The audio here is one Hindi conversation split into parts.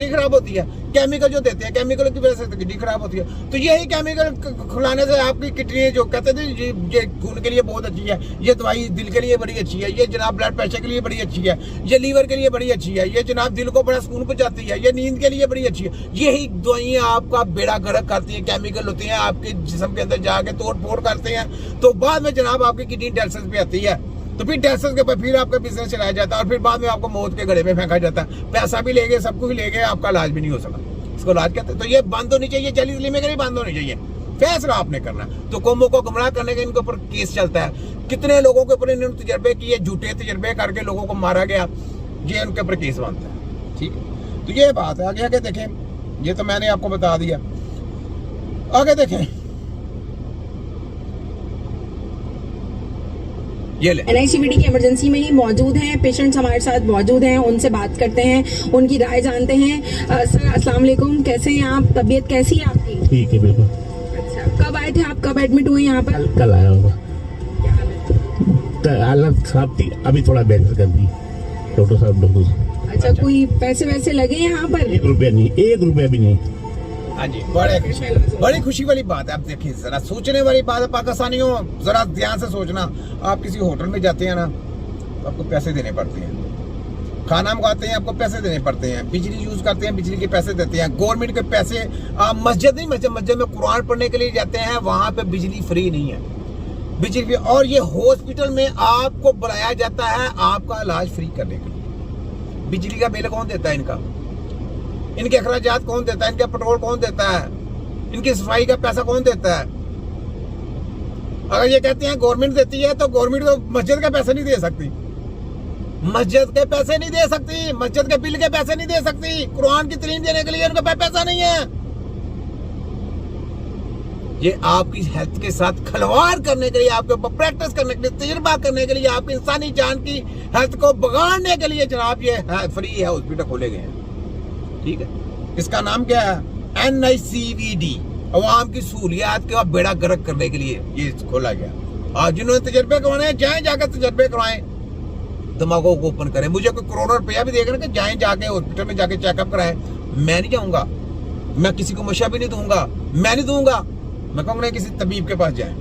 खराब होती है। केमिकल जो देते हैं, केमिकल की वजह से किडनी खराब होती है। तो यही केमिकल खिलाने से आपकी किडनी जो कहते थे ये खून के लिए बहुत अच्छी है, ये दवाई दिल के लिए बड़ी अच्छी है, ये जनाब ब्लड प्रेशर के लिए बड़ी अच्छी है, ये लीवर के लिए बड़ी अच्छी है, ये जनाब दिल को बड़ा सुकून पहुंचाती है, ये नींद के लिए बड़ी अच्छी है। यही दवाइयाँ आपका बेड़ा गर्क करती हैं, केमिकल होती हैं, आपके जिस्म के अंदर जाके तोड़ फोड़ करते हैं। तो बाद में जनाब आपकी किडनी डायलिसिस पे आती है। तो फिर डायलिसिस के बाद फिर आपका बिजनेस चलाया जाता है और फिर बाद में आपको मौत के घड़े में फेंका जाता है। पैसा भी ले गए, सब कुछ ले गए, आपका इलाज भी नहीं हो सका। इसको इलाज कहते हैं। तो ये बंद होनी चाहिए, जली दिल्ली में नहीं बंद होनी चाहिए। फैसला आपने करना। तो कौमों को गुमराह करने के इनके ऊपर केस चलता है। कितने लोगों के ऊपर इन्होंने तजर्बे किए, झूठे तजर्बे करके लोगों को मारा गया, ये उनके ऊपर केस बनता है। ठीक है, तो ये बात है। आगे आगे देखें, ये तो मैंने आपको बता दिया। आगे देखें, NICVD की इमरजेंसी में ही मौजूद हैं पेशेंट्स, हमारे साथ मौजूद हैं, उनसे बात करते हैं, उनकी राय जानते हैं। सर अस्सलाम वालेकुम, कैसे हैं आप? तबीयत कैसी है आपकी? ठीक है बिल्कुल। अच्छा, कब आए थे आप? कब एडमिट हुए यहाँ पर? कल आया हूँ। हालत खराब थी, अभी थोड़ा बेहतर कर दी डॉक्टर साहब। अच्छा, कोई पैसे वैसे लगे यहाँ पर? 1 रुपया नहीं, 1 रुपया भी नहीं। हाँ जी, बड़ी खुशी वाली बात है। आप देखिए, जरा सोचने वाली बात है पाकिस्तानियों, जरा ध्यान से सोचना। आप किसी होटल में जाते हैं ना, तो आपको पैसे देने पड़ते हैं। खाना मंगाते हैं, आपको पैसे देने पड़ते हैं। बिजली यूज करते हैं, बिजली के पैसे देते हैं। गवर्नमेंट के पैसे। आप मस्जिद में कुरान पढ़ने के लिए जाते हैं, वहां पे बिजली फ्री नहीं है, बिजली। और ये हॉस्पिटल में आपको बुलाया जाता है आपका इलाज फ्री करने के लिए। बिजली का बिल कौन देता है इनका? इनके अखराजात कौन देता है? इनके पेट्रोल कौन देता है? इनकी सफाई का पैसा कौन देता है? अगर ये कहते हैं गवर्नमेंट देती है, तो गवर्नमेंट तो मस्जिद के पैसे नहीं दे सकती, मस्जिद के पैसे नहीं दे सकती, मस्जिद के बिल के पैसे नहीं दे सकती। कुरान की तालीम देने के लिए उनके पास पैसा नहीं है। ये आपकी हेल्थ के साथ खिलवाड़ करने के लिए, आपके ऊपर प्रैक्टिस करने के लिए, तजुर्बा करने के लिए, आपकी इंसानी जान की हेल्थ को बिगाड़ने के लिए जनाब ये फ्री है हॉस्पिटल खोले गए हैं। ठीक है, इसका नाम क्या है? NICVD, अवाम की सहूलियात का बेड़ा गर्क करने के लिए ये खोला गया। और जिन्होंने तजर्बे करवाने हैं, जाएं जाकर तजर्बे करवाएं, दिमागों को ओपन करें। मुझे कोई करोड़ों रुपया भी देगा कि जाएं जाके हॉस्पिटल में जाके चेकअप कराएं, मैं नहीं जाऊंगा। मैं किसी को मशा भी नहीं दूंगा, मैं नहीं दूंगा। मैं कहूँगा किसी तबीब के पास जाएं।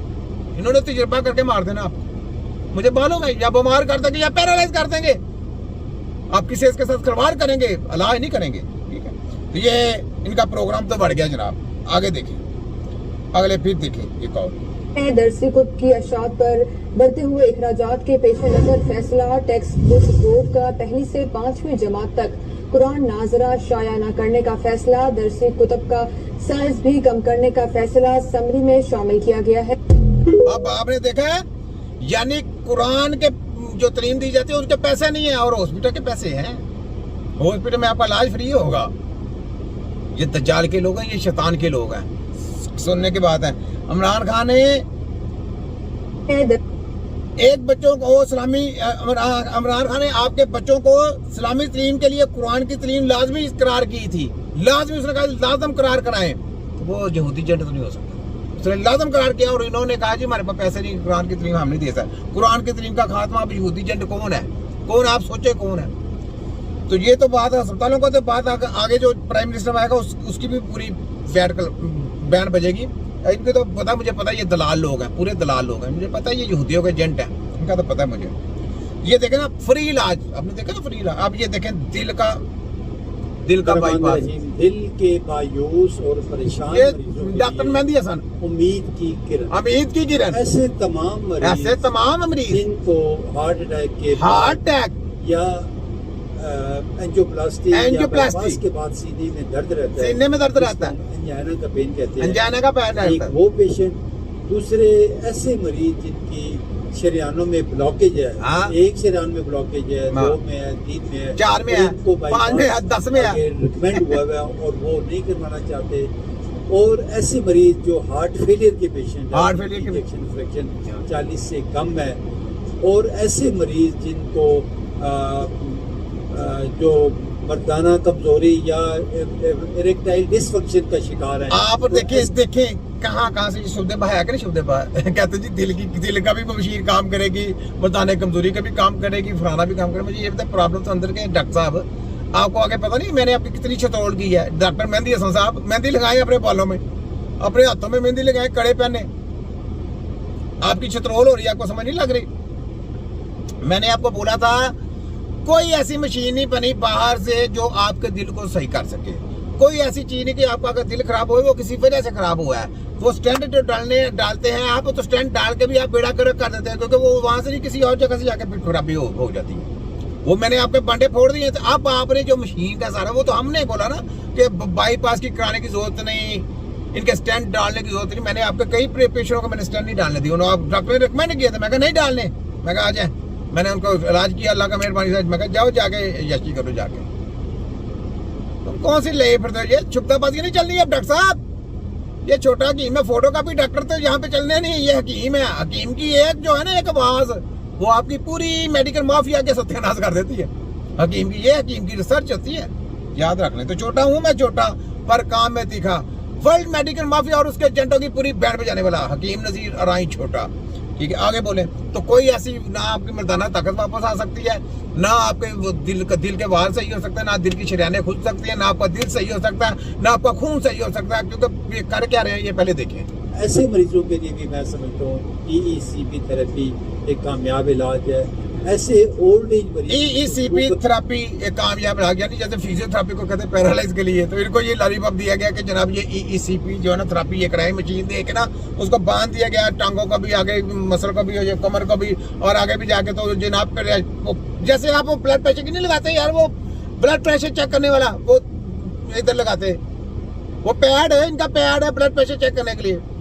इन्होंने तजर्बा करके मार देना आपको। मुझे मालूम है, या बीमार कर देंगे या पैरालाइज कर देंगे। आप किसी इसके साथ खिलवाड़ करेंगे, इलाज नहीं करेंगे। ठीक है, तो ये इनका प्रोग्राम तो बढ़ गया जनाब। आगे देखिए, अगले फिर देखिए एक और दरसी कुतुब की अशात पर बढ़ते हुए अखराजात के पेश नजर फैसला। टेक्स्ट बुक बोर्ड का 1ली से 5वीं जमात तक कुरान नाजरा शाया न करने का फैसला। दरसी कुतुब का साइज भी कम करने का फैसला समरी में शामिल किया गया है। अब आपने देखा है, यानी कुरान के जो तालीम दी जाती है उसके पैसे नहीं है और हॉस्पिटल के पैसे हैं। हॉस्पिटल में आपका इलाज फ्री होगा। ये दज्जाल के लोग हैं, ये शैतान के लोग हैं। सुनने की बात है, इमरान खान ने एक बच्चों को इस्लामी, इमरान खान ने आपके बच्चों को इस्लामी तालीम के लिए कुरान की तालीम लाजमी करार की थी। लाजमी उसने कहा लाजम करार कराएं, तो वो यहूदी जंट तो नहीं हो सकता। उसने लाजम करार किया और इन्होंने कहा जी हमारे पास पैसे नहीं, कुरान की तालीम हम नहीं दे सकते। कुरान की तालीम का खात्मा अब यहूदी जंट कौन है? कौन आप सोचे कौन है? तो ये तो बात है अस्पतालों का। तो बात आगे जो प्राइम मिनिस्टर आएगा उसकी भी पूरी बैन बजेगी। इनके तो पता, मुझे पता ये दलाल लोग हैं, पूरे दलाल लोग हैं। मुझे पता है ये यहूदियों के एजेंट हैं, इनका तो पता है मुझे। ये देखें ना, फ्री इलाज आपने देखा ना, फ्री इलाज। अब ये देखें दिल का बाईपास, दिल के मायूस और परेशान डॉक्टर मेहंदी हसन, उम्मीद की किरण, ऐसे तमाम मरीज जिनको हार्ट अटैक या एंजियोप्लास्टी के बाद सीने में दर्द रहता है, एंजाइना का पेन कहते हैं, एंजाइना का पेन रहता है। वो पेशेंट, दूसरे ऐसे मरीज जिनकी शरियानों में ब्लॉकेज है। हाँ? एक शरियान में ब्लॉकेज है, 2 में है, 3 में है, 4 में है, 5 में है, 10 में है, रिकमेंड हुआ है और वो नहीं करवाना चाहते। और ऐसे मरीज जो हार्ट फेलियर के पेशेंट, हार्ट फेलियर के इंजेक्शन फ्रैक्शन 40 से कम है, और ऐसे मरीज जिनको जो मर्दाना कमजोरी या इरेक्टाइल डिसफंक्शन का शिकार है। आप देखें कहाँ से शब्द है कि शब्द कहते जी दिल का भी मशीन काम करेगी, मर्दाना कमजोरी का भी काम करेगी, फलाना भी काम करेगी। मुझे ये बताए प्रॉब्लम तो अंदर के डॉक्टर साहब, आपको आगे पता नहीं मैंने आपकी कितनी छतौड़ की है। डॉक्टर मेहंदी हसन साहब मेहंदी लगाए अपने बालों में, अपने हाथों में मेहंदी लगाए, कड़े पहने, आपकी छतरोल हो रही है, आपको समझ नहीं लग रही। मैंने आपको बोला था कोई ऐसी मशीन नहीं बनी बाहर से जो आपके दिल को सही कर सके। कोई ऐसी चीज नहीं कि आपका अगर दिल खराब हो वो किसी वजह से खराब हुआ है। वो स्टैंड जो डालते हैं आप, तो स्टैंड डाल के भी आप बेड़ा कर देते हैं, क्योंकि वो वहां से नहीं किसी और जगह से जाके फिर खराबी हो जाती है। वो मैंने आपके बांटे फोड़ दिए थे। अब आपने जो मशीन का सारा, वो तो हमने बोला ना कि बाईपास की कराने की जरूरत नहीं, इनके स्टैंड डालने की जरूरत नहीं। मैंने आपके कई पेशेंटों को मैंने स्टैंड नहीं डालने दिए, उन्होंने डॉक्टर ने रिकमेंड किया था, मैं कहा नहीं डालने, मैं कहा आ जाए। मैंने उनको इलाज किया अल्लाह का मेहरबानी से, मैं कहा जाओ जाके यशी करो जाके। तुम कौन सी ले फिरते हो? ये छुपताबाजी नहीं चलनी है अब डॉक्टर साहब। ये छोटा हकीम है, फोटो का भी डॉक्टर तो यहाँ पे चलने नहीं, ये हकीम है। हकीम की एक जो है ना एक आवाज, वो आपकी पूरी मेडिकल माफिया के सत्यानाश कर देती है। हकीम की ये हकीम की रिसर्च होती है, याद रख लें। तो छोटा हूं मैं, छोटा पर काम में तीखा। वर्ल्ड मेडिकल माफिया और उसके एजेंटों की पूरी बैंड बजाने वाला हकीम नजीर अराई छोटा। ठीक है, आगे बोले तो कोई ऐसी ना आपकी मर्दाना ताकत वापस आ सकती है, ना आपके वो दिल के वाल सही हो सकता है, ना दिल की शरियानें खुल सकती है, ना आपका दिल सही हो सकता है, ना आपका खून सही हो सकता है। क्योंकि ये कर क्या रहे हैं ये पहले देखें। ऐसे मरीजों के लिए भी मैं समझता हूँ EECP थेरेपी एक कामयाब इलाज है। ऐसे ओल्ड एज मरीज EECP थेरेपी एक कामयाब इलाज, यानी जैसे फिजियोथेरेपी को कहते हैं पैरालाइज के लिए, तो इनको ये लॉलीपॉप दिया गया कि जनाब ये EECP जो है ना थेरेपी, ये कराई मशीन दे के ना उसको बांध दिया गया, टांगों को भी आगे, मसल को भी, कमर को भी, और आगे भी जाके तो जनाब जैसे आप वो ब्लड प्रेशर की नहीं लगाते यार, वो ब्लड प्रेशर चेक करने वाला वो इधर लगाते, वो पैड है, इनका पैड है ब्लड प्रेशर चेक करने के लिए।